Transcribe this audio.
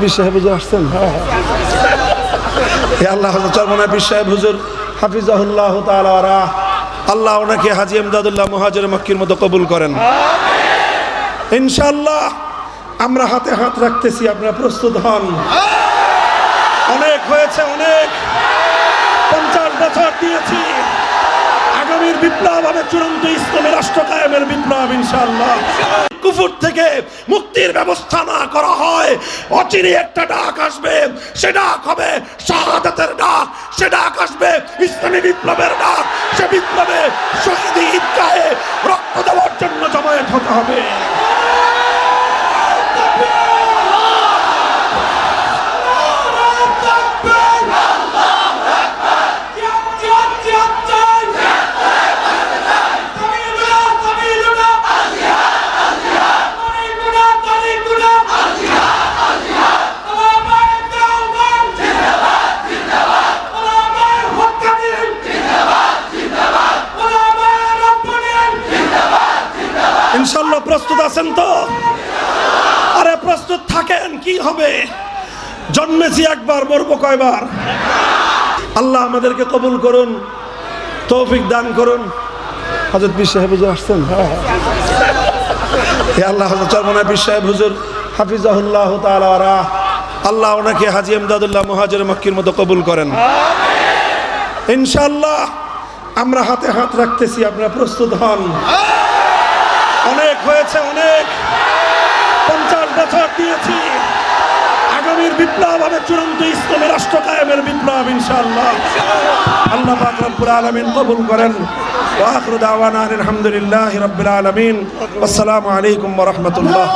পীর সাহেব হুজুর আসছেন? আল্লাহ চরমনায় পীর সাহেব হুজুর হাফিজাহুল্লাহ তাআলা, আল্লাহ ওনাকে হাজী ইমদাদুল্লাহ মুহাজির মক্কির মতো কবুল করেন ইনশাআল্লাহ। আমরা হাতে হাত রাখতেছি, আপনারা প্রস্তুত হন। অনেক হয়েছে, অনেক 50 বছর দিয়েছি। আগামীর বিপ্লব হবে চূড়ান্ত ইসলামী রাষ্ট্র কায়েমের বিপ্লব ইনশাআল্লাহ। কুফর থেকে মুক্তির ব্যবস্থা না করা হয়, অচিরে একটা ডাক আসবে, সে ডাক হবে শাহাদাতের ডাক, সে ডাক আসবে ইসলামী বিপ্লবের ডাক। সে বিপ্লবে শহীদ ঈদগাহে রক্ত দেওয়ার জন্য জমায়েত হতে হবে। ইনশাআল্লাহ প্রস্তুত আছেন তো? আরে প্রস্তুত থাকেন, কি হবে? জন্মেছি একবার, মরবো কয়বার? আল্লাহ আমাদেরকে কবুল করুন, তৌফিক দান করুন। হযরত পীর সাহেব হুজুর আসছেন? আল্লাহ চরমনায় পীর সাহেব হুজুর হাফিজাহুল্লাহ তাআলা, আল্লাহ ওনাকে হাজী ইমদাদুল্লাহ মুহাজির মক্কির মতো কবুল করেন ইনশাআল্লাহ। আমরা হাতে হাত রাখতেছি, আপনারা প্রস্তুত হন। অনেক হয়েছে, অনেক 50 বছর দিয়েছি। আগামীর বিপ্লব হবে চূড়ান্ত ইসলামী রাষ্ট্র কায়েমের বিপ্লব ইনশাআল্লাহ। আল্লাহ পাক রব্বুল আলামিন কবুল করেন। ওয়া আখিরু দাওয়ানা আলহামদুলিল্লাহি রাব্বিল আলামিন। আসসালামু আলাইকুম ওয়া রাহমাতুল্লাহ।